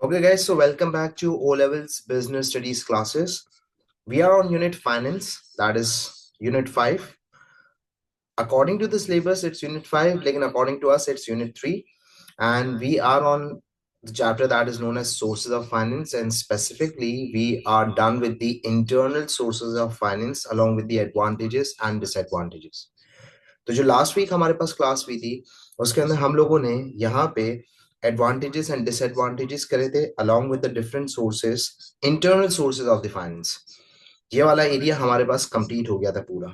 Okay, guys, so welcome back to O Levels Business Studies classes. We are on Unit Finance, that is Unit 5. According to the syllabus, it's Unit 5, like according to us, it's Unit 3. And we are on the chapter that is known as Sources of Finance, and specifically, we are done with the internal sources of finance along with the advantages and disadvantages. तो जो last week हमारे पास class हुई थी उसके अंदर हम लोगों ने यहाँ पे एडवांटेजेस एंड डिसएडवांटेजेस करे थे along with the different sources internal sources of the finance ये वाला एरिया हमारे पास कंप्लीट हो गया था पूरा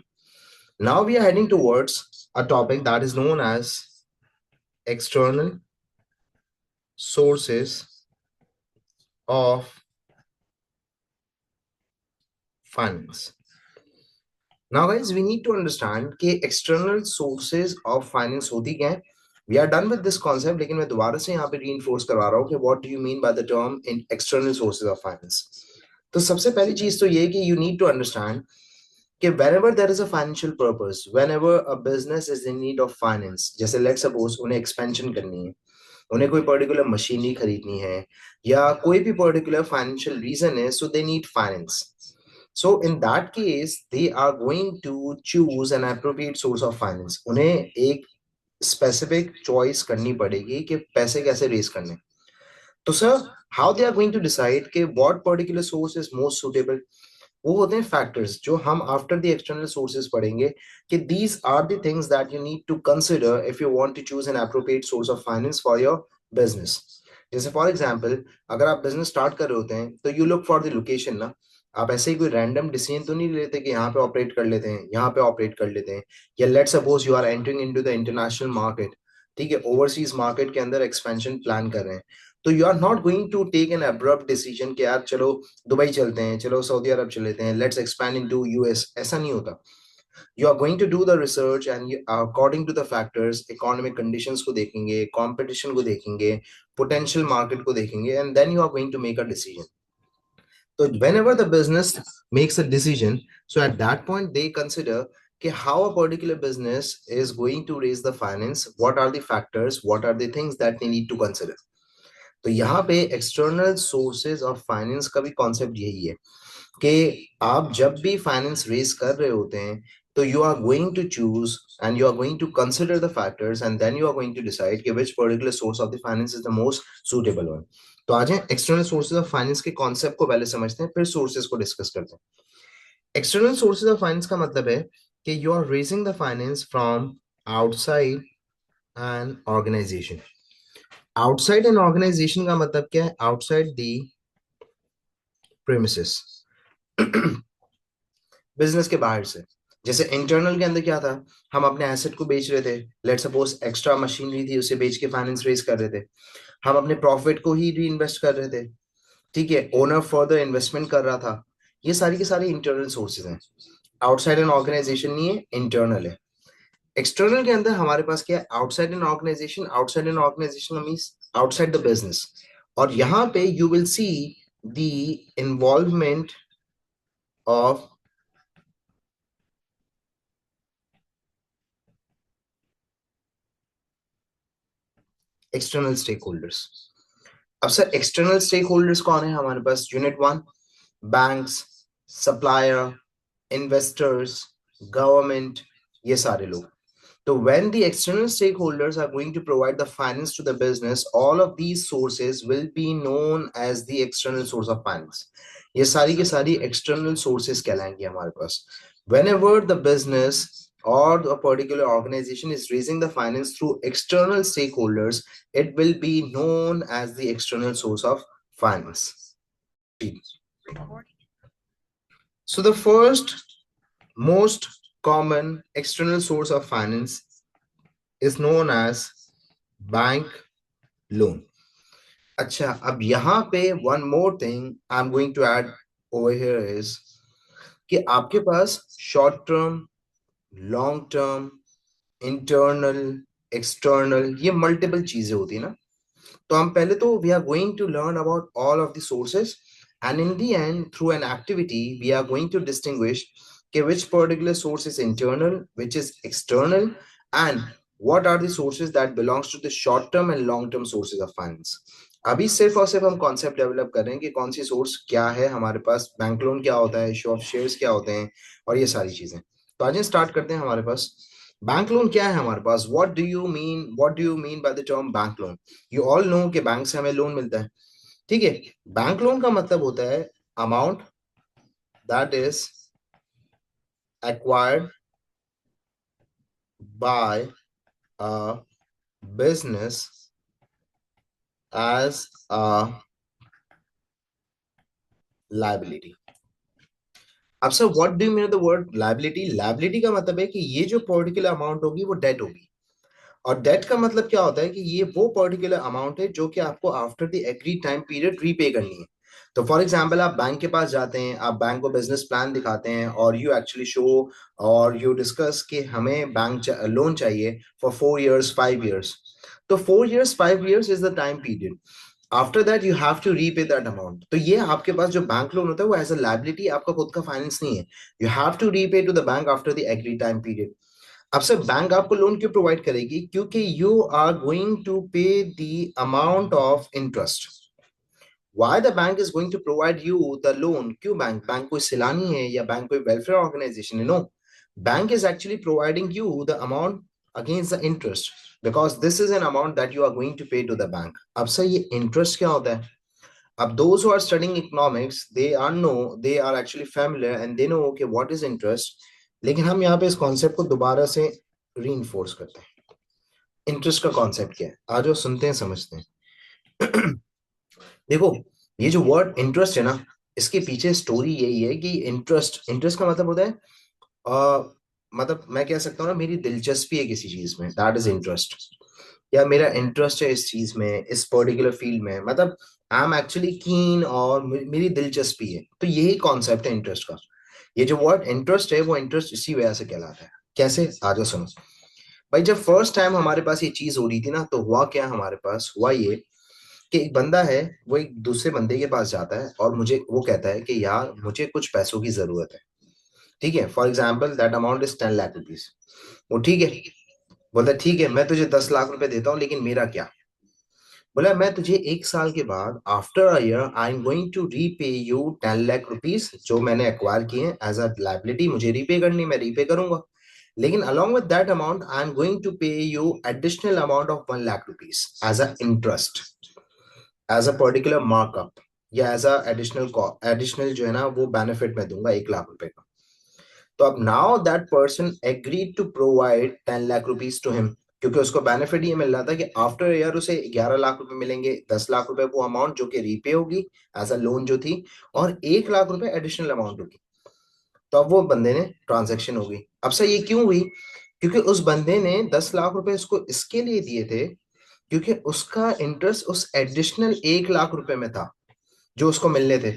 now we are heading towards a topic that is known as external sources of finance Now, guys, we need to understand कि external sources of finance होती क्या है. We are done with this concept, लेकिन मैं दोबारा से यहाँ पे reinforce करवा रहा हूँ कि what do you mean by the term in external sources of finance. तो सबसे पहली चीज तो ये है कि you need to understand कि whenever there is a financial purpose, whenever a business is in need of finance, जैसे let's suppose उन्हें expansion करनी है, उन्हें कोई पर्टिकुलर मशीनरी खरीदनी है या कोई भी पर्टिकुलर फाइनेंशियल रीजन है, so they need finance. So in that case, they are going to choose an appropriate source of finance. उन्हें एक specific choice करनी पड़ेगी कि पैसे कैसे raise करने. तो sir, how they are going to decide कि what particular source is most suitable? वो होते हैं factors जो हम after the external sources पढ़ेंगे कि these are the things that you need to consider if you want to choose an appropriate source of finance for your business. जैसे for example अगर आप बिजनेस स्टार्ट कर रहे होते हैं तो you look for the location ना. आप ऐसे ही कोई रैंडम डिसीजन तो नहीं लेते कि यहाँ पे ऑपरेट कर लेते हैं, यहाँ पे ऑपरेट कर लेते हैं. या let's suppose you are entering into the international market, ठीक है, ओवरसीज मार्केट के अंदर एक्सपेंशन प्लान कर रहे हैं. तो you are not going to take an abrupt decision कि यार चलो दुबई चलते हैं, चलो सऊदी अरब चले लेते हैं, लेट्स एक्सपैंड इनटू यूएस. ऐसा नहीं होता. You are going to do the research and you, according to the factors, economic conditions को देखेंगे, competition को देखेंगे, potential market को देखेंगे, and then you are going to make a decision. So whenever the business makes a decision, so at that point they consider कि how a particular business is going to raise the finance, what are the factors, what are the things that they need to consider. तो यहाँ पे external sources of finance का भी concept यही है कि आप जब भी फाइनेंस रेज कर रहे होते हैं तो you are going to choose and you are going to consider the factors and then you are going to decide कि which particular source of the finance is the most suitable one. तो आज external sources of finance के concept को पहले समझते हैं, फिर sources को डिस्कस करते हैं. एक्सटर्नल सोर्सेज ऑफ फाइनेंस का मतलब है कि you are raising the finance from outside an organisation. Outside an organization का मतलब क्या है? Outside the premises. बिजनेस के बाहर से. जैसे इंटरनल के अंदर क्या था, हम अपने एसेट को बेच रहे थे, लेट्स सपोज एक्स्ट्रा मशीनरी थी उसे बेच के फाइनेंस रेज कर रहे थे, हम अपने प्रॉफिट को ही री इन्वेस्ट कर रहे थे, ठीक है, ओनर फर्दर इन्वेस्टमेंट कर रहा था. ये सारी के सारी इंटरनल सोर्सेज हैं. आउटसाइड एन ऑर्गेनाइजेशन नहीं है, इंटरनल है. एक्सटर्नल के अंदर हमारे पास क्या है? Outside an organisation. Outside an organisation means outside the business. और यहाँ पे you will see the involvement of external stakeholders. अब सर एक्सटर्नल स्टेक होल्डर्स कौन है हमारे पास? Unit 1, banks, supplier, investors, government, ये सारे लोग. तो when the external stakeholders are going to provide the finance to the business, all of these sources will be known as the external source of finance. ये सारी के सारी external sources कहलाएंगे हमारे पास. Whenever the business or a particular organization is raising the finance through external stakeholders, it will be known as the external source of finance. So the first most common external source of finance is known as bank loan. अच्छा, अब यहाँ पे one more thing I'm going to add over here is कि आपके पास short term, long term, internal, external, ये multiple चीजें होती है ना. तो हम पहले तो we are going to learn about all of the sources, and in the end through an activity we are going to distinguish कि which particular source is internal, which is external, and what are the sources that belongs to the short term and long term sources of finance. अभी सिर्फ और सिर्फ हम concept develop कर रहे हैं कि कौन सी सोर्स क्या है हमारे पास, बैंक लोन क्या होता है, इशू ऑफ शेयर्स क्या होते हैं, और ये सारी चीजें। तो आज स्टार्ट करते हैं। हमारे पास बैंक लोन क्या है हमारे पास, what do you mean by the term bank loan. You all know कि बैंक से हमें लोन मिलता है, ठीक है। बैंक लोन का मतलब होता है amount that is acquired by a business as a liability। अब sir what do you mean the word liability. Liability का मतलब है कि ये जो पर्टिकुलर अमाउंट होगी वो डेट होगी, और डेट का मतलब क्या होता है कि ये वो पर्टिकुलर अमाउंट है जो कि आपको after the agreed time period repay करनी है। तो फॉर एग्जांपल आप बैंक के पास जाते हैं, आप बैंक को बिजनेस प्लान दिखाते हैं और यू एक्चुअली शो और यू डिस्कस कि हमें बैंक लोन चाहिए फॉर 4 years 5 years। तो 4 years 5 years is the time period. After that you have to repay that amount. तो ये आपके पास जो बैंक लोन होता है वो एज अ लाइबिलिटी, आपका खुद का फाइनेंस नहीं है। You have to repay to the bank after the agreed time period. अब सर बैंक आपको लोन क्यों प्रोवाइड करेगी, क्योंकि you are going to pay the amount of interest. Why the bank is going to provide you the loan? क्यों bank कोई सिलानी है या बैंक कोई वेलफेयर ऑर्गेनाइजेशन है? No, bank is actually providing you the amount against the interest, because this is an amount that you are going to pay to the bank. अब sir ये interest क्या होता है? अब those who are studying economics, they are actually familiar and they know okay what is interest। लेकिन हम यहाँ पे इस कॉन्सेप्ट को दोबारा से रीइंफोर्स करते हैं। इंटरेस्ट का कॉन्सेप्ट क्या है, आज वो सुनते हैं समझते हैं। देखो, ये जो वर्ड इंटरेस्ट है ना, इसके पीछे स्टोरी यही है कि इंटरेस्ट इंटरेस्ट का मतलब होता है मतलब मैं कह सकता हूँ ना, मेरी दिलचस्पी है किसी चीज में, दैट इज इंटरेस्ट। या मेरा इंटरेस्ट है इस चीज में, इस पर्टिकुलर फील्ड में, मतलब आई एम एक्चुअली कीन और मेरी दिलचस्पी है। तो यही कॉन्सेप्ट है इंटरेस्ट का। ये जो वर्ड इंटरेस्ट है वो इंटरेस्ट इसी वजह से कहलाता है। कैसे, आगे सुनो। भाई जब फर्स्ट टाइम हमारे पास ये चीज हो रही थी ना, तो हुआ क्या, हमारे पास हुआ ये कि एक बंदा है, वो एक दूसरे बंदे के पास जाता है और मुझे वो कहता है कि यार मुझे कुछ पैसों की जरूरत है, ठीक है। For example that amount is 10 lakh rupees. वो ठीक है, बोलता है ठीक है मैं तुझे 10 लाख रुपए देता हूँ, लेकिन मेरा क्या। बोला मैं तुझे 1 साल के बाद after a year I am going to repay you 10 lakh rupees, जो मैंने एक्वायर किए हैं एज अ लाइबिलिटी, मुझे रीपे करनी, मैं रीपे करूंगा। लेकिन along with that amount I am going to pay you additional amount of 1 lakh rupees as a interest, as a particular markup, या एज अ एडिशनल जो है ना वो बेनिफिट मैं दूंगा 1 लाख रुपए का। तो अब now that person agreed to provide 10 lakh rupees to him, क्योंकि उसको बेनिफिट ये मिल रहा था कि आफ्टर ईयर उसे 11 लाख रुपए मिलेंगे, 10 लाख रुपए वो अमाउंट जो कि रीपे होगी एज अ लोन जो थी, और 1 लाख रुपए एडिशनल अमाउंट होगी। तो अब वो बंदे ने ट्रांजेक्शन होगी। अब सर ये क्यों हुई, क्योंकि उस बंदे ने 10 लाख रुपए उसको इसके लिए दिए थे क्योंकि उसका इंटरेस्ट उस एडिशनल 1 लाख रुपए में था जो उसको मिलने थे।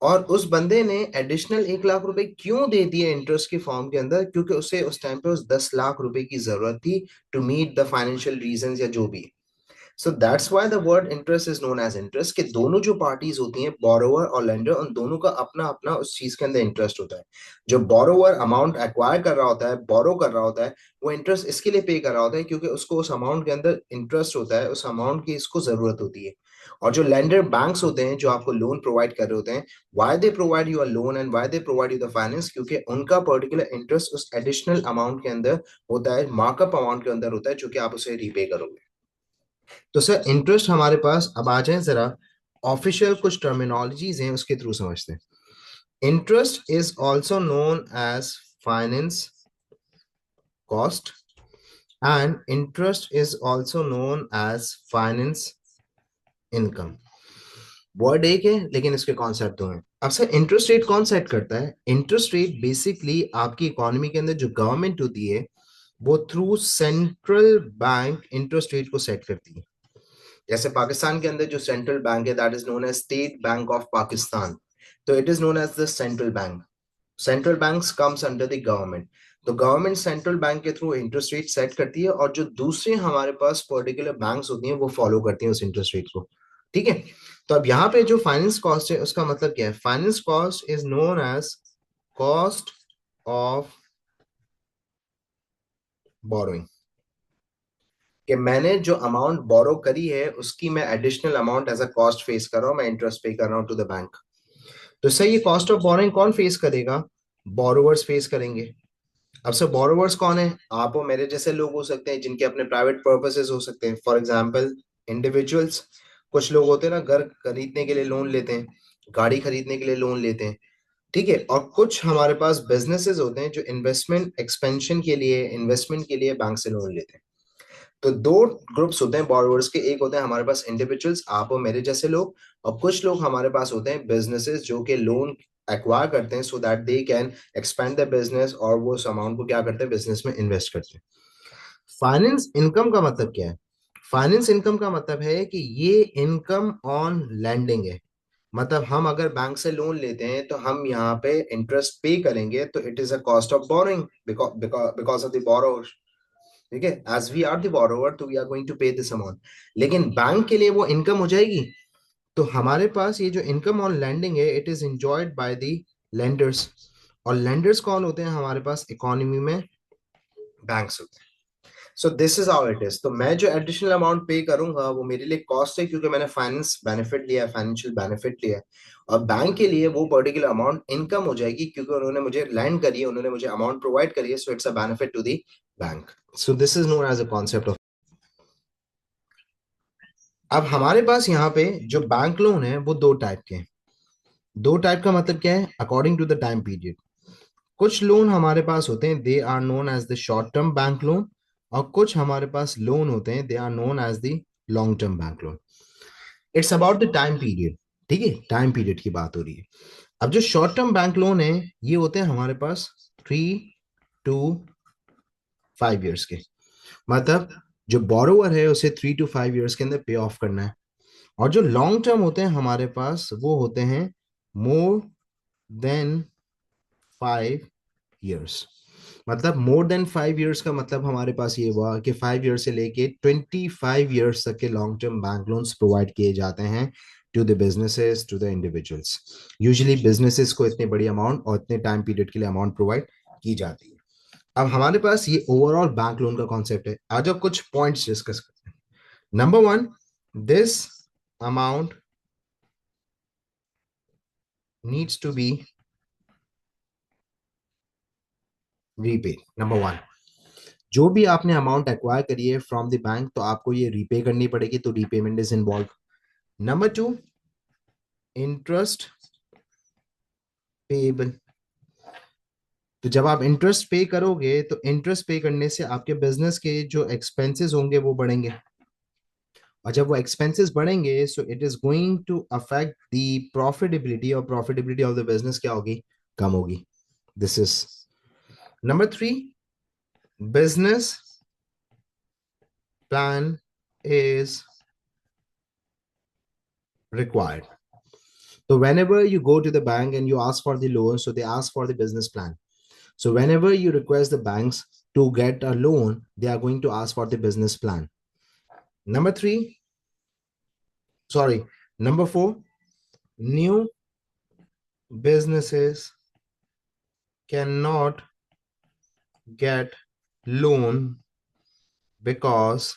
और उस बंदे ने एडिशनल 1 लाख रुपए क्यों दे दिए इंटरेस्ट के फॉर्म के अंदर, क्योंकि उसे उस टाइम पे उस 10 लाख रुपए की जरूरत थी to meet the financial reason या जो भी। So that's why the word interest is known as interest, कि दोनों जो पार्टीज होती हैं, बोरोवर और लेंडर, उन दोनों का अपना अपना उस चीज के अंदर इंटरेस्ट होता है। जो बोरोवर अमाउंट एक्वायर कर रहा होता है, बोरो कर रहा होता है, वो इंटरेस्ट इसके लिए पे कर रहा होता है क्योंकि उसको उस अमाउंट के अंदर इंटरेस्ट होता है, उस अमाउंट की इसको जरूरत होती है। और जो लेंडर बैंक्स होते हैं जो आपको लोन प्रोवाइड कर रहे होते हैं, why they provide you a loan and why they provide you the finance, क्योंकि उनका पर्टिकुलर इंटरेस्ट उस एडिशनल अमाउंट के अंदर होता है, मार्कअप अमाउंट के अंदर होता है, जो कि आप उसे रीपे करोगे। तो सर इंटरेस्ट हमारे पास, अब आ जाए जरा ऑफिशियल कुछ टर्मिनोलॉजीज हैं उसके थ्रू समझते हैं। Interest is also known as finance cost and interest is also known as finance income. Word एक है लेकिन इसके कॉन्सेप्ट दो हैं। अब सर इंटरेस्ट रेट कौन सेट करता है? इंटरेस्ट रेट बेसिकली आपकी इकोनॉमी के अंदर जो गवर्नमेंट होती है वो through central bank interest rate को सेट करती है। जैसे पाकिस्तान के अंदर जो सेंट्रल बैंक है that is known as state bank of Pakistan, तो it is known as the central bank. Central bank comes under the government. तो गवर्नमेंट सेंट्रल बैंक के थ्रू इंटरेस्ट रेट सेट करती है, और जो दूसरे हमारे पास पर्टिकुलर बैंक्स होती हैं वो फॉलो करती हैं उस इंटरेस्ट रेट को, ठीक है। तो अब यहाँ पे जो फाइनेंस कॉस्ट है उसका मतलब क्या है? Finance cost is known as cost of borrowing. कि मैंने जो अमाउंट बोरो करी है उसकी मैं additional amount as a cost face कर रहा हूँ, मैं इंटरेस्ट पे कर रहा हूँ टू द बैंक। तो सही, ये कॉस्ट ऑफ बोरोइंग कौन फेस करेगा? बोरोवर्स फेस करेंगे। अब सर बोरोवर्स कौन है? आप और मेरे जैसे लोग हो सकते हैं जिनके अपने प्राइवेट पर्पसेस हो सकते हैं, फॉर एग्जांपल इंडिविजुअल्स। कुछ लोग होते हैं ना, घर खरीदने के लिए लोन लेते हैं, गाड़ी खरीदने के लिए लोन लेते हैं, ठीक है। और कुछ हमारे पास बिजनेसेस होते हैं जो इन्वेस्टमेंट एक्सपेंशन के लिए, इन्वेस्टमेंट के लिए बैंक से लोन लेते हैं। तो दो ग्रुप्स होते हैं बोरोवर्स के। एक होते हैं हमारे पास इंडिविजुअल्स, आप और मेरे जैसे लोग, और कुछ लोग हमारे पास होते हैं बिजनेसेस जो कि लोन एक्वायर करते हैं सो that they can expand the business, और वो उस अमाउंट को क्या करते हैं, बिजनेस में इन्वेस्ट करते हैं। फाइनेंस इनकम का मतलब क्या है? फाइनेंस इनकम का मतलब है कि ये इनकम ऑन लैंडिंग है। मतलब हम अगर बैंक से लोन लेते हैं तो हम यहाँ पे इंटरेस्ट पे करेंगे, तो it is a cost of borrowing because of the borrower. ठीक है, as we are the borrower तो we are going to pay this amount. लेकिन बैंक के लिए वो इनकम हो जाएगी। तो हमारे पास ये जो इनकम ऑन लैंडिंग है, it is enjoyed by the lenders. और लेंडर्स कौन होते हैं हमारे पास इकोनॉमी में? बैंक्स होते हैं। सो this is how it is. तो मैं जो एडिशनल अमाउंट पे करूंगा वो मेरे लिए कॉस्ट है, क्योंकि मैंने फाइनेंस बेनिफिट लिया है, फाइनेंशियल बेनिफिट लिया है। और बैंक के लिए वो पर्टिकुलर अमाउंट इनकम हो जाएगी, क्योंकि उन्होंने मुझे लैंड करी है, उन्होंने मुझे अमाउंट प्रोवाइड करी है, so it's a benefit to the bank. So this is known as a concept of. अब हमारे पास यहाँ पे जो बैंक लोन है वो दो टाइप के हैं। दो टाइप का मतलब क्या है? According to the time period. कुछ लोन हमारे पास होते हैं, they are known as the short term bank loan. और कुछ हमारे पास लोन होते हैं, they are known as the long term bank loan. It's about the time period. ठीक है, टाइम पीरियड की बात हो रही है। अब जो शॉर्ट टर्म बैंक लोन है, ये होते हैं हमारे पास 3 to 5 years के। मतलब जो बोरोवर है उसे 3 to 5 years के अंदर पे ऑफ करना है। और जो लॉन्ग टर्म होते हैं हमारे पास, वो होते हैं मोर देन 5 years। मतलब मोर देन 5 years का मतलब हमारे पास ये हुआ कि 5 years से लेके 25 years तक के long term bank loans provide किए जाते हैं to the businesses, to the individuals. Usually businesses को इतने बड़ी अमाउंट और इतने टाइम पीरियड के लिए अमाउंट प्रोवाइड की जाती है। अब हमारे पास ये ओवरऑल बैंक लोन का कॉन्सेप्ट है। आज अब कुछ पॉइंट्स डिस्कस करते हैं। Number one, this amount needs to be repaid. Number one, जो भी आपने अमाउंट एक्वायर करी है फ्रॉम द बैंक, तो आपको ये रीपे करनी पड़ेगी, तो repayment is involve. Number two, interest payable. तो जब आप इंटरेस्ट पे करोगे तो इंटरेस्ट पे करने से आपके बिजनेस के जो एक्सपेंसेस होंगे वो बढ़ेंगे। और जब वो एक्सपेंसेस बढ़ेंगे, so it is going to affect the profitability, और प्रॉफिटेबिलिटी ऑफ द बिजनेस क्या होगी? कम होगी। This is number three, business plan is required. So whenever you go to the bank and you ask for the loan, so they ask for the business plan. So whenever you request the banks to get a loan, they are going to ask for the business plan. Number three, sorry, number four, new businesses cannot get loan because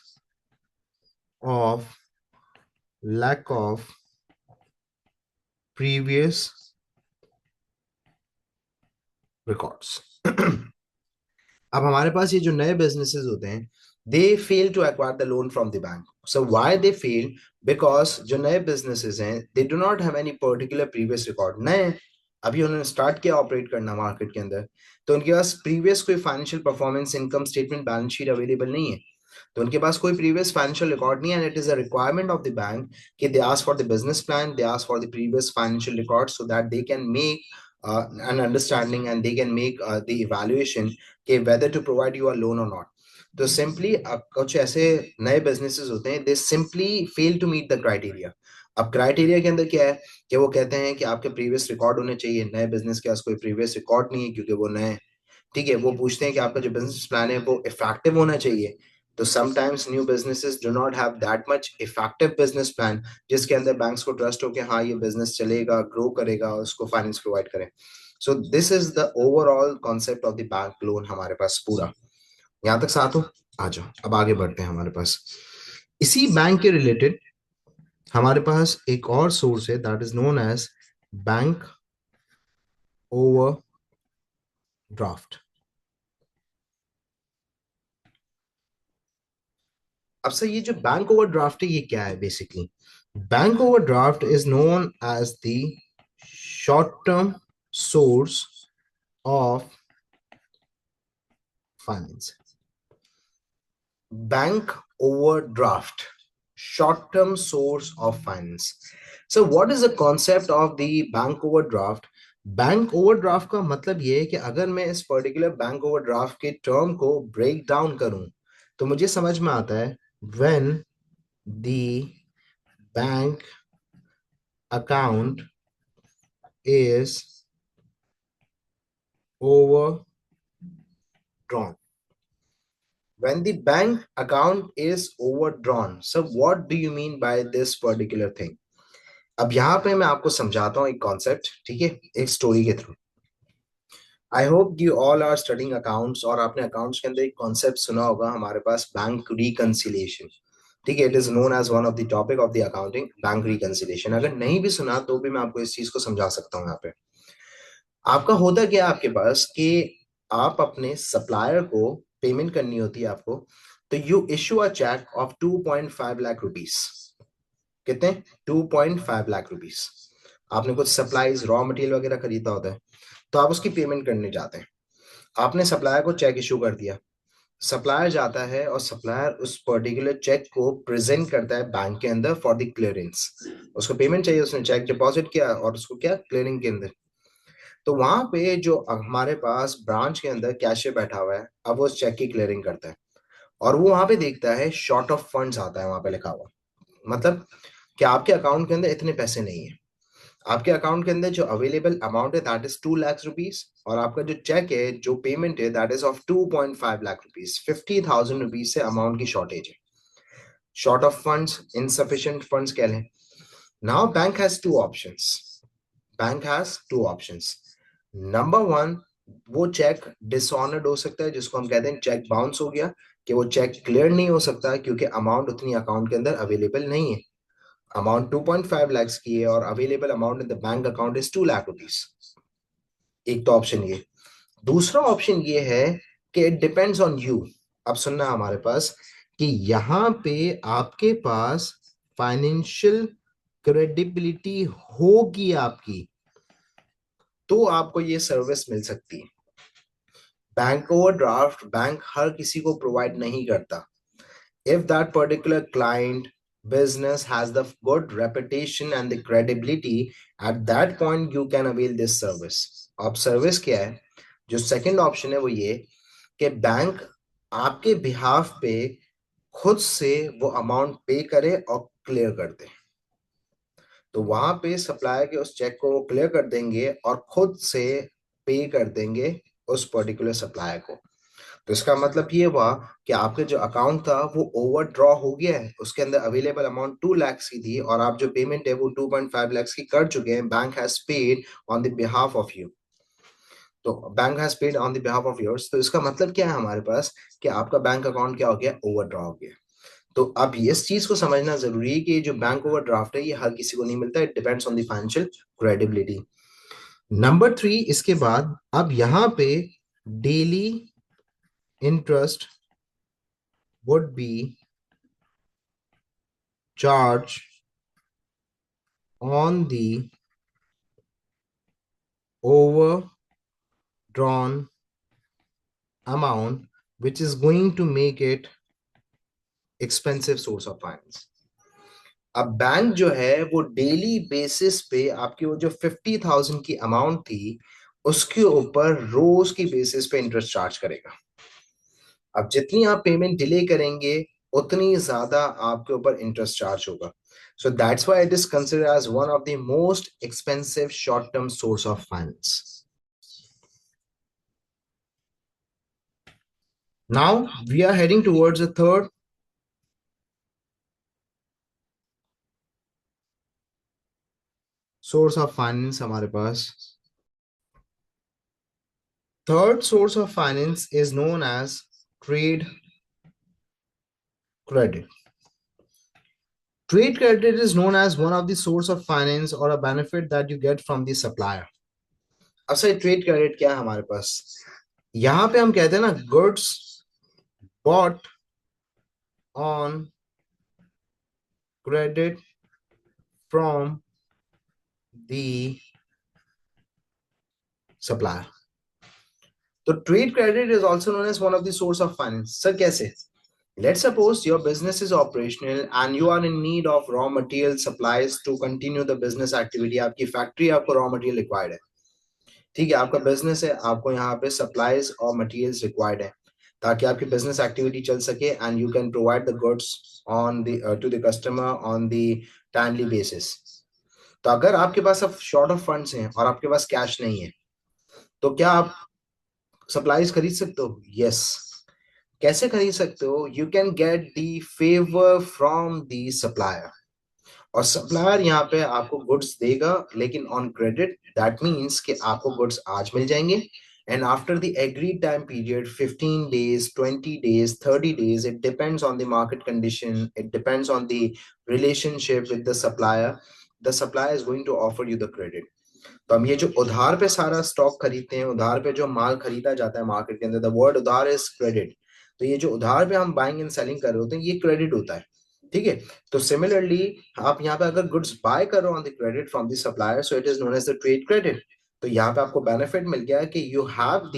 of lack of previous records. अब हमारे पास ये जो नए businesses होते हैं, they fail to acquire the loan from the bank. So why they fail? Because जो नए बिजनेसेस हैं, they do not have any particular previous record. नए अभी उन्होंने स्टार्ट किया ऑपरेट करना मार्केट के अंदर, तो उनके पास प्रीवियस कोई financial performance, income statement, balance sheet available नहीं है। तो उनके पास कोई प्रीवियस फाइनेंशियल रिकॉर्ड नहीं है, and it is a requirement of the bank कि they ask for the business plan, they ask for the previous financial record, so that they can make an understanding and they can make the evaluation कि whether to provide you a loan or not. तो simply अब कुछ ऐसे नए businesses होते हैं, they simply fail to meet the criteria. अब criteria के अंदर क्या है कि वो कहते हैं कि आपके प्रीवियस रिकॉर्ड होने चाहिए। नए बिजनेस के पास कोई प्रीवियस रिकॉर्ड नहीं है क्योंकि वो नए। ठीक है, वो पूछते हैं कि आपका जो बिजनेस प्लान है वो इफेक्टिव होना चाहिए। तो sometimes new businesses do not have that much effective business plan जिसके अंदर बैंक्स को ट्रस्ट हो कि हाँ ये बिजनेस चलेगा, ग्रो करेगा और उसको फाइनेंस प्रोवाइड करें। सो this is the overall concept of the bank loan हमारे पास पूरा। यहां तक साथ हो? आ जाओ, अब आगे बढ़ते हैं। हमारे पास इसी बैंक के रिलेटेड हमारे पास एक और सोर्स है, that is known as bank overdraft. अब से ये जो बैंक ओवरड्राफ्ट है ये क्या है बेसिकली? Bank overdraft is known as the short term source of finance. Bank overdraft, short-term source of finance. So what is the concept of the bank overdraft? Bank overdraft का मतलब ये है कि अगर मैं इस पर्टिकुलर बैंक ओवरड्राफ्ट के term को ब्रेक डाउन करूं तो मुझे समझ में आता है when the bank account is overdrawn. When the bank account is overdrawn, so what do you mean by this particular thing? अब यहाँ पे मैं आपको समझाता हूँ एक कॉन्सेप्ट, ठीक है, एक स्टोरी के थ्रू। I hope you all are studying accounts और आपने अकाउंट्स के अंदर एक कॉन्सेप्ट सुना होगा हमारे पास, बैंक रिकंसिलिएशन। ठीक है, it is known as one of the topic of the accounting, bank reconciliation. अगर नहीं भी सुना तो भी मैं आपको इस चीज को समझा सकता हूँ। यहाँ पे आपका होता क्या आपके पास कि आप अपने सप्लायर को पेमेंट करनी होती है आपको, तो you issue a cheque of 2.5 lakh rupees. कितने? 2.5 लाख रुपीस। आपने कुछ सप्लाईज रॉ मटेरियल वगैरह खरीदा होता है, तो आप उसकी पेमेंट करने जाते हैं। आपने सप्लायर को चेक इशू कर दिया, सप्लायर जाता है और सप्लायर उस पर्टिकुलर चेक को प्रेजेंट करता है बैंक के अंदर फॉर द क्लियरेंस। उसको पेमेंट चाहिए, उसने चेक डिपॉजिट किया और उसको क्या, क्लियरिंग के अंदर। तो वहां पे जो हमारे पास ब्रांच के अंदर कैशियर बैठा हुआ है, अब वो उस चेक की क्लियरिंग करता है और वो वहां पे देखता है शॉर्ट ऑफ फंड्स आता है वहां पे लिखा हुआ। मतलब कि आपके अकाउंट के अंदर इतने पैसे नहीं है। आपके अकाउंट के अंदर जो अवेलेबल अमाउंट है दैट इज 2 लाख रुपीज, और आपका जो चेक है, जो पेमेंट है, that is of 2.5 lakh rupees. 50,000 rupees से अमाउंट की शॉर्टेज है, short of funds, insufficient funds कह लें। Now bank has two options. Bank has two options. Number one, वो चेक डिसऑनर्ड हो सकता है, जिसको हम कहते हैं चेक बाउंस हो गया, कि वो चेक क्लियर नहीं हो सकता क्योंकि अमाउंट उतनी अकाउंट के अंदर अवेलेबल नहीं है। अमाउंट 2.5 lakhs की है और available amount in the bank account is 2 lakh rupees. एक तो ऑप्शन ये। दूसरा ऑप्शन ये है कि इट डिपेंड्स ऑन यू। अब सुनना हमारे पास कि यहां पे आपके पास फाइनेंशियल क्रेडिबिलिटी होगी आपकी, तो आपको ये सर्विस मिल सकती है। बैंक ओवरड्राफ्ट बैंक हर किसी को प्रोवाइड नहीं करता। If that particular client business has the good reputation and the credibility, at that point you can avail this service. अब सर्विस क्या है? जो सेकंड ऑप्शन है वो ये कि बैंक आपके बिहाफ पे खुद से वो अमाउंट पे करे और क्लियर कर दे। तो वहां पे सप्लायर के उस चेक को वो क्लियर कर देंगे और खुद से पे कर देंगे उस पर्टिकुलर सप्लायर को। तो इसका मतलब ये हुआ कि आपके जो अकाउंट था वो ओवरड्रॉ हो गया है, उसके अंदर अवेलेबल अमाउंट 2 lakhs की थी और आप जो पेमेंट है वो 2.5 lakhs की कर चुके हैं। Bank has paid on the behalf of you. तो bank has paid on the behalf of yours, तो इसका मतलब क्या है हमारे पास कि आपका बैंक अकाउंट क्या हो गया, ओवरड्रॉ हो गया। तो अब इस चीज को समझना जरूरी है कि जो बैंक ओवरड्राफ्ट है ये हर किसी को नहीं मिलता, it depends on the financial credibility. Number 3, इसके बाद अब यहाँ पे daily interest would be charged on the overdrawn amount, which is going to make it expensive source of finance. अब बैंक जो है वो डेली बेसिस पे आपकी वो जो 50,000 की अमाउंट थी उसके ऊपर रोज की बेसिस पे इंटरेस्ट चार्ज करेगा। अब जितनी आप पेमेंट डिले करेंगे उतनी ज्यादा आपके ऊपर इंटरेस्ट चार्ज होगा। So that's why it is considered as one of the most expensive short-term source of finance. Now we are heading towards the third source of finance हमारे पास। Third source of finance is known as trade credit. Trade credit is known as one of the source of finance or a benefit that you get from the supplier. अब sir trade credit क्या है हमारे पास? यहां पे हम कहते हैं ना, goods bought on credit from the supplier. So trade credit is also known as one of the source of finance. Sir, कैसे? Let's suppose your business is operational and you are in need of raw material supplies to continue the business activity. आपकी factory, आपको raw material required है. ठीक है, आपका business है, आपको यहाँ पे सप्लाईज और मटेरियल्स रिक्वायर्ड है ताकि आपकी बिजनेस एक्टिविटी चल सके and you can provide the goods on the two the customer on the timely basis. तो अगर आपके पास अब शॉर्ट ऑफ फंड्स हैं और आपके पास कैश नहीं है, तो क्या आप सप्लाईज खरीद सकते हो? यस. कैसे खरीद सकते हो? You can get the favour from the supplier. और सप्लायर यहाँ पे आपको गुड्स देगा लेकिन ऑन क्रेडिट. दैट मीन्स कि आपको गुड्स आज मिल जाएंगे and after the agreed time period, 15 days, 20 days, 30 days, it depends on the market condition, it depends on the relationship with the supplier is going to offer you the credit. तो हम ये जो उधार पे सारा stock खरीदते हैं, उधार पे जो माल खरीदा जाता है मार्केट के अंदर, द वर्ड उधार इज क्रेडिट. तो ये जो उधार पे हम बाइंग एंड सेलिंग कर रहे होते हैं, ये क्रेडिट होता है. ठीक है. तो सिमिलरली आप यहाँ पे अगर गुड्स बाय कर रहे हो on the credit from the supplier, so it is known as the trade credit. तो यहाँ पे आपको बेनिफिट मिल गया कि यू हैव द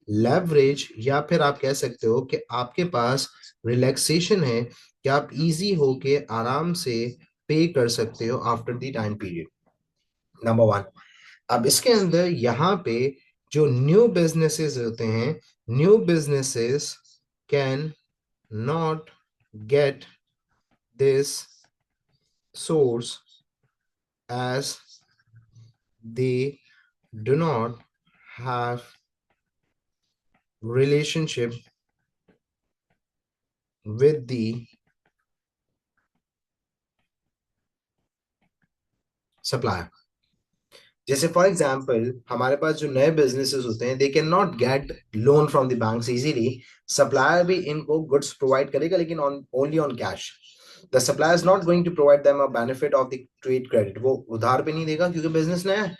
लेवरेज, या फिर आप कह सकते हो कि आपके पास रिलैक्सेशन है कि आप इजी होके आराम से पे कर सकते हो after the time period. Number one. अब इसके अंदर यहाँ पे जो न्यू बिजनेसेस होते हैं, new businesses can not get this source as they do not have relationship with the supplier. जैसे फॉर एग्जाम्पल हमारे पास जो नए बिजनेसेस होते हैं, they can not gate loan from the banks easily. Supplier भी इनको गुड्स प्रोवाइड करेगा लेकिन only on cash. The supplier is not going to provide them a benefit of the trade credit. वो उधार पे नहीं देगा क्योंकि बिजनेस नया है.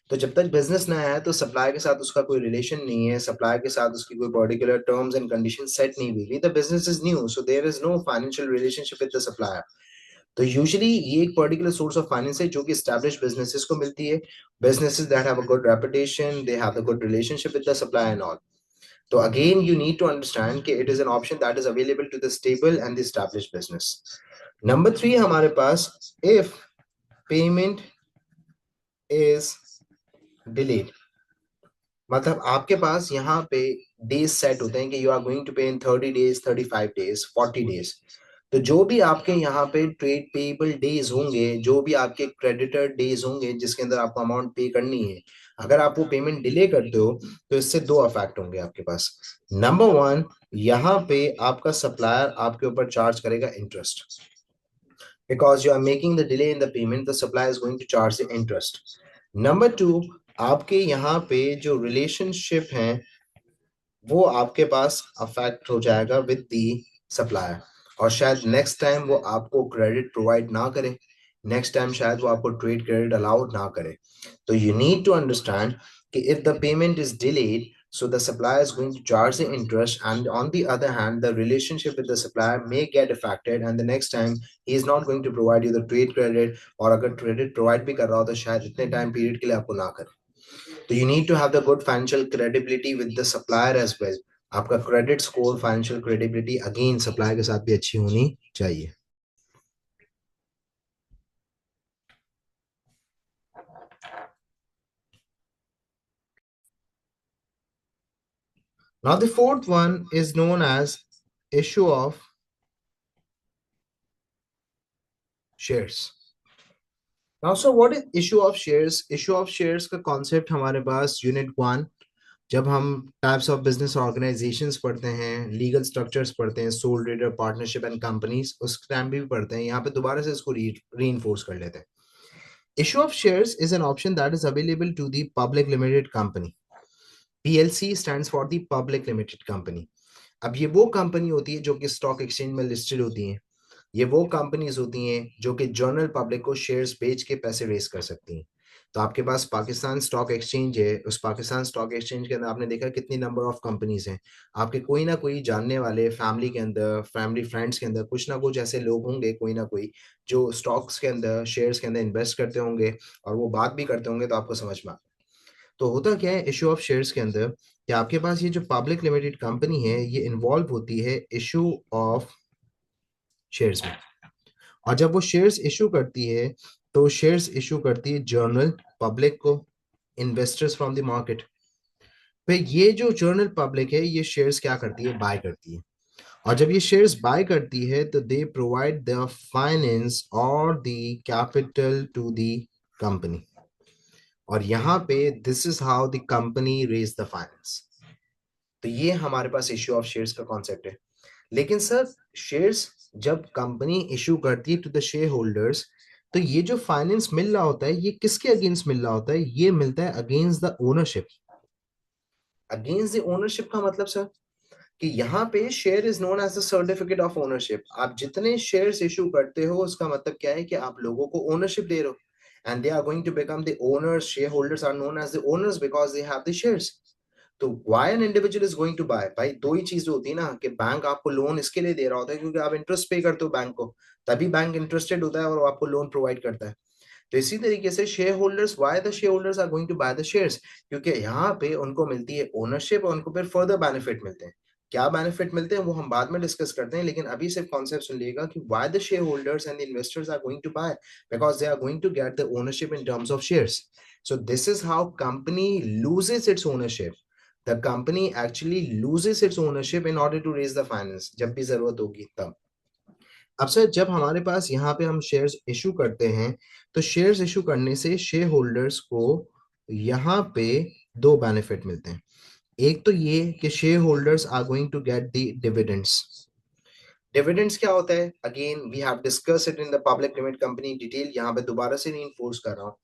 तो जब तक बिजनेस नया है तो सप्लायर के साथ उसका कोई रिलेशन नहीं है, सप्लायर के साथ उसकी कोई particular terms and condition set नहीं हुई. The business is new, so there is no financial relationship with the supplier. तो यूजुअली ये एक पर्टिकुलर सोर्स ऑफ फाइनेंस है जो कि एस्टैब्लिश्ड बिजनेसेस को मिलती है. Businesses that have a good reputation, they have a good relationship with the supplier and all. तो again you need to understand कि it is an option that is available to the stable and the established business. Number 3 हमारे पास, if payment is delayed. मतलब आपके पास यहाँ पे days set होते हैं कि यू आर गोइंग टू पे इन 30 days, 35 days, 40 days. तो जो भी आपके यहाँ पे ट्रेड पेबल डेज होंगे, जो भी आपके क्रेडिटर डेज होंगे जिसके अंदर आपको अमाउंट पे करनी है, अगर आप वो पेमेंट डिले करते हो तो इससे दो इफेक्ट होंगे आपके पास. नंबर वन, यहाँ पे आपका सप्लायर आपके ऊपर चार्ज करेगा interest. Because you are making the delay in the payment, the supplier is going to charge the interest. Number two, आपके यहाँ पे जो रिलेशनशिप है वो आपके पास अफेक्ट हो जाएगा विद दी सप्लायर. और शायद नेक्स्ट टाइम वो आपको क्रेडिट प्रोवाइड ना करे, नेक्स्ट टाइम शायद वो आपको ट्रेड क्रेडिट अलाउड ना करे. तो यू नीड टू अंडरस्टैंड कि if the payment is delayed, so the supplier is going to charge the interest, and on the other hand the relationship with the supplier may get affected, and the next time he is not going to provide you the trade credit, और अगर credit provide भी कर रहा हो तो शायद इतने time period के लिए आपको ना करे. तो you need to have the good financial credibility with the supplier as well. आपका credit score, financial credibility again supplier के साथ भी अच्छी होनी चाहिए. Now the fourth one is known as issue of shares. Now, so what is issue of shares? Issue of shares का concept हमारे पास यूनिट 1, जब हम टाइप्स ऑफ बिजनेस ऑर्गेनाइजेशंस पढ़ते हैं, लीगल स्ट्रक्चर्स पढ़ते हैं, soul trader, partnership and companies, उस टाइम भी पढ़ते हैं. यहाँ पे दोबारा से इसको रीइंफोर्स कर लेते हैं. Issue of shares is an option that is available to the public limited company. PLC stands for the public limited company. अब ये वो कंपनी होती है जो कि स्टॉक एक्सचेंज में लिस्टेड होती हैं। ये वो कंपनीज होती हैं जो कि जनरल पब्लिक को शेयर्स बेच के पैसे रेस कर सकती हैं। तो आपके पास पाकिस्तान स्टॉक एक्सचेंज है, उस पाकिस्तान स्टॉक एक्सचेंज के अंदर आपने देखा कितनी नंबर ऑफ कंपनीज हैं। आपके कोई ना कोई जानने वाले फैमिली के अंदर, फैमिली फ्रेंड्स के अंदर कुछ ना कुछ ऐसे लोग होंगे, कोई ना कोई जो स्टॉक्स के अंदर, शेयर्स के अंदर इन्वेस्ट करते होंगे और वो बात भी करते होंगे, तो आपको समझ में आ। तो होता क्या है इशू ऑफ शेयर्स के अंदर कि आपके पास ये जो पब्लिक लिमिटेड कंपनी है ये इन्वॉल्व होती है इशू ऑफ शेयर्स में। और जब वो शेयर्स इशू करती है तो शेयर्स इशू करती है जर्नल पब्लिक को, इन्वेस्टर्स फ्रॉम द मार्केट। फिर ये जो जर्नल पब्लिक है ये शेयर्स क्या करती है, बाय करती है। और जब ये शेयर्स बाय करती है तो दे प्रोवाइड द फाइनेंस और the capital to the company. और यहाँ पे this is how the company raise the finance. तो ये हमारे पास इश्यू ऑफ शेयर्स का कॉन्सेप्ट है। लेकिन सर शेयर्स जब कंपनी इशू करती है टू द शेयर होल्डर्स, तो ये जो फाइनेंस मिल रहा होता है ये किसके अगेंस्ट मिल रहा होता है, ये मिलता है against the ownership. Against the ownership का मतलब सर कि यहाँ पे share is known as the certificate of ownership. आप जितने शेयर्स इशू करते हो उसका मतलब क्या है कि आप लोगों को ओनरशिप दे रहे हो, and they are going to become the owners. Share holders are known as the owners because they have the shares. तो why an individual is going to buy, भाई दो ही चीजें होती है ना, कि बैंक आपको लोन इसके लिए दे रहा होता है क्योंकि आप इंटरेस्ट पे करते हो बैंक को, तभी बैंक इंटरेस्टेड होता है और वो आपको लोन प्रोवाइड करता है। तो इसी तरीके से share holders, why the share holders are going to buy the shares, क्योंकि यहाँ पे उनको मिलती है ओनरशिप और उनको फिर फर्दर बेनिफिट मिलते हैं। क्या बेनिफिट मिलते हैं वो हम बाद में डिस्कस करते हैं, लेकिन अभी सिर्फ कॉन्सेप्ट सुन लीजिएगा कि why the share holders and the investors are going to buy, because they are going to get the ownership in terms of shares. So this is how company loses its ownership. The company actually loses its ownership in order to raise the finance जब भी जरूरत होगी तब। अब sir जब हमारे पास यहाँ पे हम शेयर्स इशू करते हैं तो शेयर्स इशू करने से शेयर होल्डर्स को यहाँ पे दो बेनिफिट मिलते हैं। एक तो ये कि share holders are going to get the dividends. Dividends क्या होता है, again we have discuss it in the public limited company detail, यहाँ पे दोबारा से रीइंफोर्स कर रहा हूँ।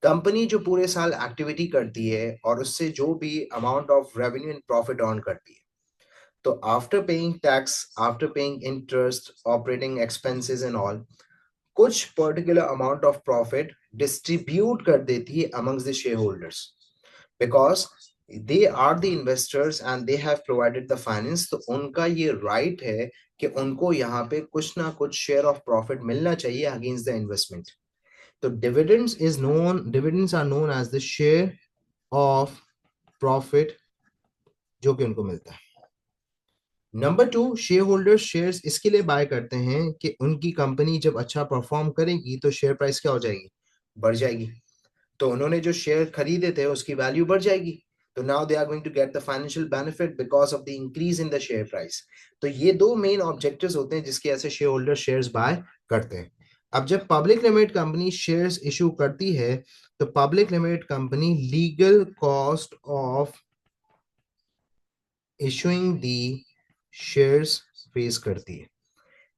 कंपनी जो पूरे साल एक्टिविटी करती है और उससे जो भी amount of revenue and profit earn करती है, तो after paying tax, after paying interest, operating expenses and all, कुछ particular amount of profit distribute कर देती है amongst the share holders, because they are the investors and they have provided the finance. तो उनका ये राइट है कि उनको यहाँ पे कुछ ना कुछ शेयर ऑफ प्रॉफिट मिलना चाहिए अगेंस्ट द इन्वेस्टमेंट। तो dividends are known as the share of profit जो कि उनको मिलता है। Number two, share holders shares इसके लिए बाय करते हैं कि उनकी कंपनी जब अच्छा परफॉर्म करेगी तो शेयर प्राइस क्या हो जाएगी, बढ़ जाएगी। तो उन्होंने जो शेयर खरीदे थे उसकी वैल्यू बढ़ जाएगी। तो now they are going to get the financial benefit because of the increase in the share price. तो ये दो मेन ऑब्जेक्टिव्स होते हैं जिसके ऐसे शेयर होल्डर शेयर्स बाय करते हैं। अब जब public limited company shares issue करती है तो public limited company legal cost of issuing the shares face करती है।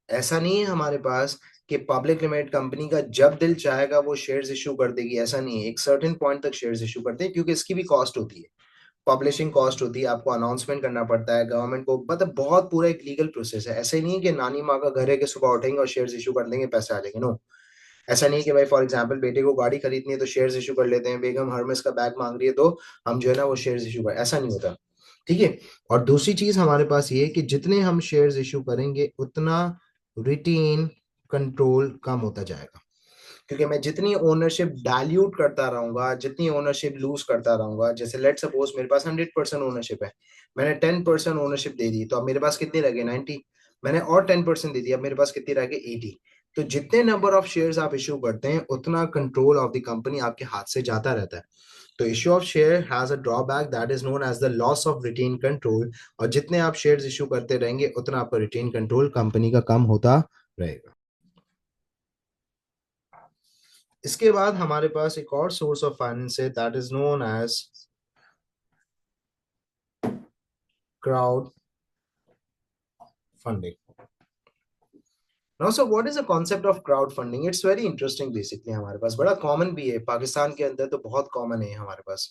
ऐसा नहीं है हमारे पास कि पब्लिक लिमिटेड कंपनी का जब दिल चाहेगा वो शेयर्स इशू कर देगी, ऐसा नहीं है। एक सर्टेन पॉइंट तक शेयर्स इशू करते हैं क्योंकि इसकी भी कॉस्ट होती है, पब्लिशिंग कॉस्ट होती है, आपको अनाउंसमेंट करना पड़ता है गवर्नमेंट को, मतलब बहुत पूरा एक लीगल प्रोसेस है। ऐसे नहीं है कि नानी माँ का घर है कि सुबह उठेंगे और शेयर्स इशू कर देंगे पैसे आ जाएंगे, नो। ऐसा नहीं कि भाई फॉर एग्जांपल बेटे को गाड़ी खरीदनी है तो शेयर्स इशू कर लेते हैं, बेगम हरमेस का बैग मांग रही है तो हम जो है ना वो शेयर्स इशू कर, ऐसा नहीं होता। ठीक है। और दूसरी चीज हमारे पास ये है कि जितने हम शेयर्स इशू करेंगे उतना रिटेन कंट्रोल कम होता जाएगा, क्योंकि मैं जितनी ओनरशिप डाइल्यूट करता रहूंगा, जितनी ओनरशिप लूज करता रहूंगा, जैसे लेट सपोज मेरे पास 100% ओनरशिप है, मैंने 10% ओनरशिप दे दी, तो अब मेरे पास कितनी रह गई, 90। मैंने और 10% दे दी, अब मेरे पास कितनी रह गई, 80। तो जितने नंबर ऑफ शेयर्स आप इशू करते हैं उतना कंट्रोल ऑफ द कंपनी आपके हाथ से जाता रहता है। तो issue of share has a drawback that is known as the loss of retain control. और जितने आप शेयर्स इशू करते रहेंगे उतना आपका रिटेन कंट्रोल कंपनी का कम होता रहेगा। इसके बाद हमारे पास एक और सोर्स ऑफ फाइनेंस है that is known as crowd funding. Now sir what is the concept of crowd funding? It's very interesting, basically हमारे पास बड़ा कॉमन भी है, पाकिस्तान के अंदर तो बहुत कॉमन है हमारे पास।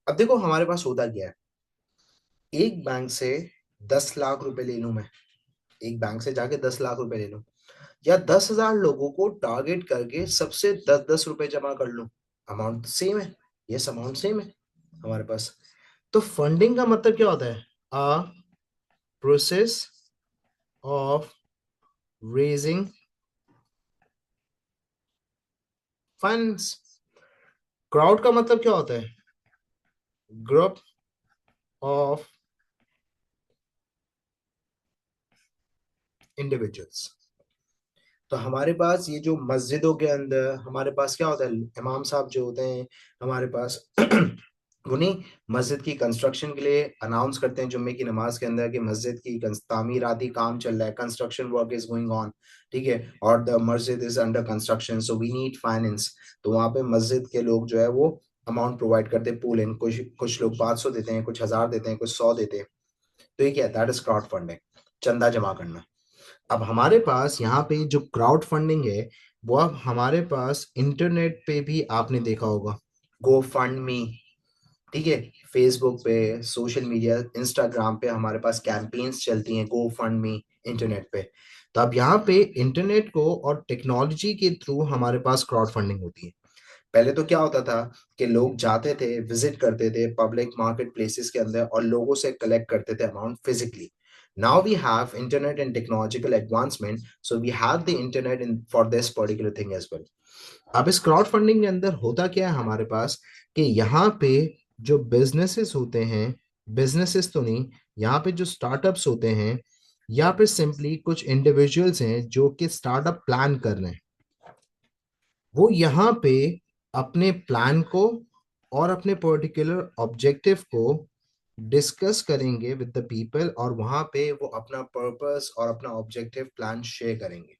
अब देखो हमारे पास होता क्या है, एक बैंक से 10 लाख रुपए ले लूं मैं, एक बैंक से जाके 10 लाख रुपए ले लूं, या 10,000 लोगों को टारगेट करके सबसे 10-10 रुपए जमा कर लूं, अमाउंट सेम है, यस अमाउंट सेम है हमारे पास। तो फंडिंग का मतलब क्या होता है, a process of raising funds. Crowd का मतलब क्या होता है, ग्रुप ऑफ इंडिविजुअल्स। तो हमारे पास ये जो मस्जिदों के अंदर हमारे पास क्या होता है, इमाम साहब जो होते हैं हमारे पास उन्हीं मस्जिद की कंस्ट्रक्शन के लिए अनाउंस करते हैं जुम्मे की नमाज के अंदर कि मस्जिद की तामीराती काम चल रहा है, construction work is going on, ठीक है, और द मस्जिद is under construction so we need finance. तो वहां पे मस्जिद के लोग जो है वो अमाउंट प्रोवाइड करते हैं, पूल इन, कुछ कुछ लोग 500 देते हैं, कुछ 1000 देते हैं, कुछ 100 देते हैं। तो ये क्या है, दैट इज क्राउड फंडिंग, चंदा जमा करना। अब हमारे पास यहाँ पे जो क्राउड फंडिंग है वो अब हमारे पास इंटरनेट पे भी आपने देखा होगा, गो फंड मी, ठीक है, फेसबुक पे, सोशल मीडिया, इंस्टाग्राम पे हमारे पास कैंपेन्स चलती हैं, गो फंड मी, इंटरनेट पे। तो अब यहाँ पे इंटरनेट को और टेक्नोलॉजी के थ्रू हमारे पास क्राउड फंडिंग होती है। पहले तो क्या होता था कि लोग जाते थे, विजिट करते थे पब्लिक मार्केट प्लेसेस के अंदर और लोगों से कलेक्ट करते थे amount physically. Now we have internet and technological advancement, so we have the internet in for this particular thing as well. अब इस क्राउड फंडिंग के अंदर होता क्या है हमारे पास, कि यहाँ पे जो बिजनेसेस होते हैं, बिजनेसेस तो नहीं, यहाँ पे जो स्टार्टअप्स होते हैं, या फिर सिंपली कुछ इंडिविजुअल्स हैं जो कि स्टार्टअप प्लान कर रहे हैं, वो यहाँ पे अपने प्लान को और अपने पर्टिकुलर ऑब्जेक्टिव को डिस्कस करेंगे विद द पीपल, और वहां पे वो अपना पर्पस और अपना ऑब्जेक्टिव प्लान शेयर करेंगे,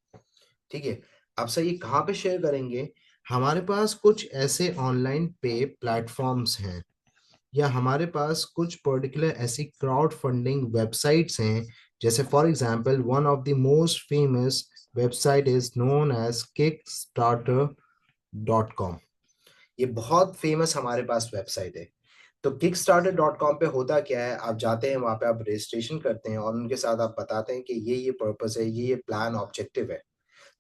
ठीक है। अब सर ये कहाँ पे शेयर करेंगे, हमारे पास कुछ ऐसे ऑनलाइन पे प्लेटफॉर्म्स हैं, या हमारे पास कुछ पर्टिकुलर ऐसी क्राउड फंडिंग वेबसाइट्स हैं, जैसे for example one of the most famous website is known as kickstarter.com। ये बहुत फेमस हमारे पास वेबसाइट है। तो kickstarter.com पे होता क्या है, आप जाते हैं वहां पे, आप रजिस्ट्रेशन करते हैं और उनके साथ आप बताते हैं कि ये पर्पस है, ये प्लान ऑब्जेक्टिव है।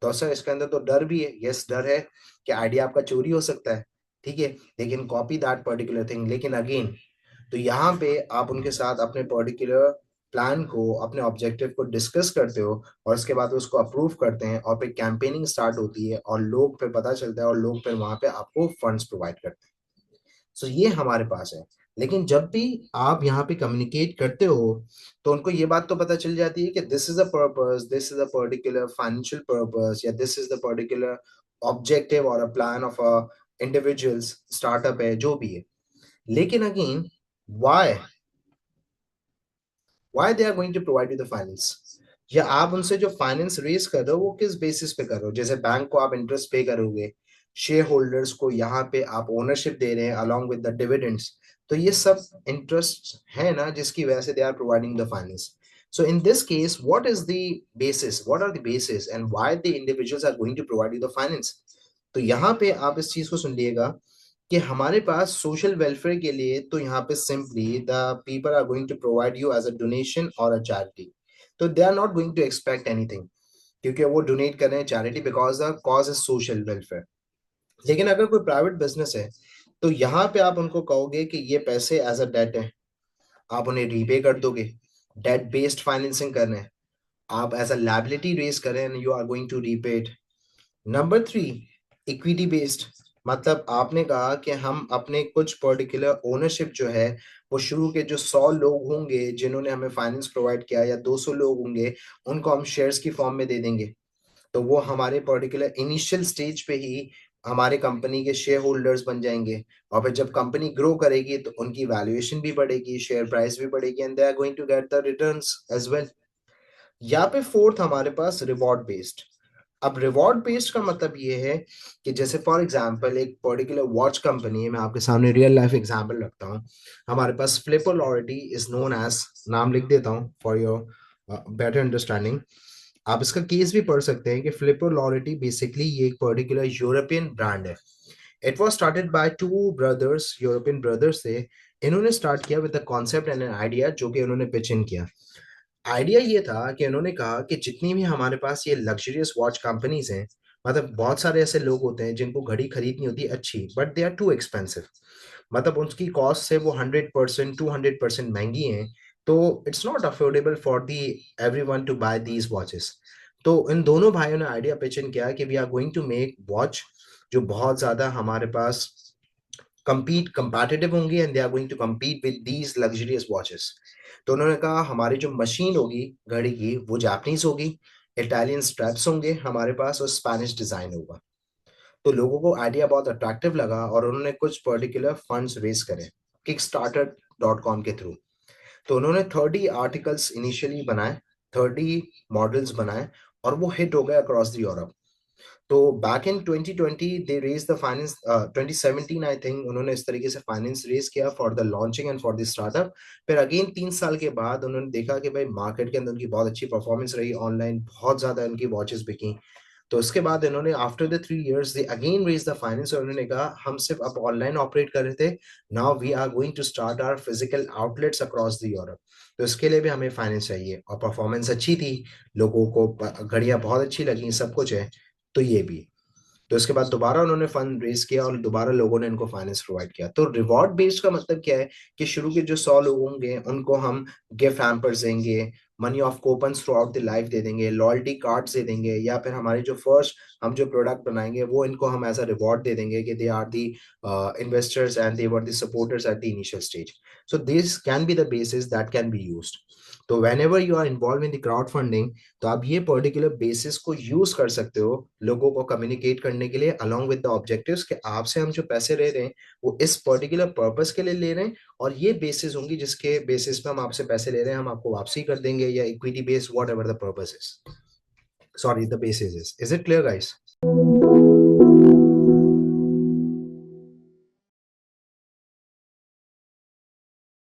तो सर इसके अंदर तो डर भी है, यस डर है कि आइडिया आपका चोरी हो सकता है, ठीक है, लेकिन कॉपी दैट पर्टिकुलर थिंग, लेकिन अगेन तो यहाँ पे आप उनके साथ अपने पर्टिकुलर प्लान को, अपने ऑब्जेक्टिव को डिस्कस करते हो और उसके बाद उसको अप्रूव करते हैं और फिर कैंपेनिंग स्टार्ट होती है और लोग फिर पता चलता है और लोग फिर वहां पे आपको फंड्स प्रोवाइड करते हैं। सो ये हमारे पास है। लेकिन जब भी आप यहाँ पे कम्युनिकेट करते हो तो उनको ये बात तो पता चल जाती है कि this is a purpose, this is a particular financial purpose, या this is the particular objective और a plan of a individuals, startup है, जो भी है। लेकिन again why why they are going to provide you the finance, या आप उनसे जो फाइनेंस रेज कर रहे हो वो किस बेसिस पे कर रहे हो। जैसे बैंक को आप इंटरेस्ट पे करोगे, शेयर होल्डर्स को यहाँ पे आप ओनरशिप दे रहे हैं अलॉन्ग विद द डिविडेंड्स, तो ये सब इंटरेस्ट है ना जिसकी वजह से they are providing the finance. So in this case, what is the basis? What are the basis and why the individuals are going to provide you the finance? तो यहाँ पे आप इस चीज को सुन लिएगा कि हमारे पास सोशल वेलफेयर के लिए तो यहाँ पे simply the people are going to provide you as a donation और अ चैरिटी। तो they are not going to expect anything, क्योंकि वो डोनेट कर रहे हैं charity because the cause is social welfare. लेकिन अगर कोई प्राइवेट बिजनेस है तो यहाँ पे आप उनको कहोगे कि ये पैसे एज अ डेट है, आप उन्हें रीपे कर दोगे, डेट बेस्ड फाइनेंसिंग कर रहे हैं, आप एज अ लाइबिलिटी रेज कर रहे हैं, you are going to repay it. Number 3, equity based, मतलब आपने कहा कि हम अपने कुछ पर्टिकुलर ओनरशिप जो है वो शुरू के जो 100 लोग होंगे जिन्होंने हमें फाइनेंस प्रोवाइड किया, या 200 लोग होंगे, उनको हम शेयर्स की फॉर्म में दे देंगे। तो वो हमारे पर्टिकुलर इनिशियल स्टेज पे ही हमारे कंपनी के शेयर होल्डर्स बन जाएंगे, और फिर जब कंपनी ग्रो करेगी तो उनकी वैल्यूएशन भी बढ़ेगी, शेयर प्राइस भी बढ़ेगी, and they are going to get the returns as well. या पे फोर्थ हमारे पास रिवॉर्ड बेस्ड। अब रिवॉर्ड बेस्ड का मतलब ये है कि जैसे फॉर एग्जांपल एक पर्टिकुलर वॉच कंपनी है, मैं आपके सामने रियल लाइफ एग्जांपल रखता हूँ। हमारे पास फ्लिपोलॉरिटी इज नोन एज, नाम लिख देता हूँ फॉर योर बेटर अंडरस्टैंडिंग, आप इसका केस भी पढ़ सकते हैं कि फ्लिपोलॉरिटी बेसिकली ये एक पर्टिकुलर यूरोपियन ब्रांड है। It was started by two brothers, European brothers थे, इन्होंने स्टार्ट किया with the concept and an idea जो कि उन्होंने पिच इन किया। आइडिया ये था कि उन्होंने कहा कि जितनी भी हमारे पास ये लग्जरियस वॉच कंपनीज हैं, मतलब बहुत सारे ऐसे लोग होते हैं जिनको घड़ी खरीदनी होती है अच्छी, but they are too expensive, मतलब उनकी कॉस्ट से वो 100% 200% महंगी हैं, तो it's not affordable for the every one to buy these watches. तो इन दोनों भाइयों ने आइडिया पिच इन किया कि we are going to make watch जो बहुत ज्यादा हमारे पास compete competitive होंगी and they are going to compete with these luxurious watches। तो उन्होंने कहा हमारी जो मशीन होगी घड़ी की वो जापानीज होगी, इटालियन स्ट्रैप्स होंगे हमारे पास और स्पेनिश डिजाइन होगा। तो लोगों को आइडिया बहुत अट्रैक्टिव लगा और उन्होंने कुछ पर्टिकुलर फंड्स रेज करे Kickstarter.com के थ्रू। तो उन्होंने 30 आर्टिकल्स इनिशियली बनाए, 30 मॉडल्स बनाए और वो हिट हो गए अक्रॉस द यूरोप। तो back in 2020 they raise the finance, 2017 I think उन्होंने इस तरीके से फाइनेंस रेज किया for the launching and for the startup. फिर अगेन 3 साल के बाद उन्होंने देखा कि भाई मार्केट के अंदर उनकी बहुत अच्छी परफॉर्मेंस रही, ऑनलाइन बहुत ज्यादा उनकी वॉचेस बिकी। तो उसके बाद इन्होंने after the 3 years they again raise the finance और उन्होंने कहा हम सिर्फ अब ऑनलाइन ऑपरेट कर रहे थे, now we are going to start our physical outlets across the Europe. तो इसके लिए भी हमें फाइनेंस चाहिए और परफॉर्मेंस अच्छी थी, लोगों को घड़ियां बहुत अच्छी लगी, सब कुछ है, तो ये भी। तो इसके बाद दोबारा उन्होंने फंड रेज किया और दोबारा लोगों ने इनको फाइनेंस प्रोवाइड किया। तो रिवॉर्ड बेस्ड का मतलब क्या है कि शुरू के जो 100 लोग होंगे उनको हम गिफ्ट हैम्पर्स देंगे, money off coupon throughout the life दे देंगे, लॉयल्टी कार्ड्स दे देंगे, या फिर हमारी जो फर्स्ट हम जो प्रोडक्ट बनाएंगे वो इनको हम एज अ रिवॉर्ड दे देंगे कि they are the investors and they were the supporters at the initial stage. So this can be the basis that can be used. तो whenever you are involve in the crowdfunding, तो आप ये particular basis को use कर सकते हो लोगों को कम्युनिकेट करने के लिए अलोंग विद द ऑब्जेक्टिव्स कि आपसे हम जो पैसे ले रहे हैं वो इस पर्टिकुलर पर्पस के लिए ले रहे हैं, और ये बेसिस होंगी जिसके बेसिस पे हम आपसे पैसे ले रहे हैं, हम आपको वापसी कर देंगे, या equity based, what ever the purpose is, sorry the basis is it clear guys?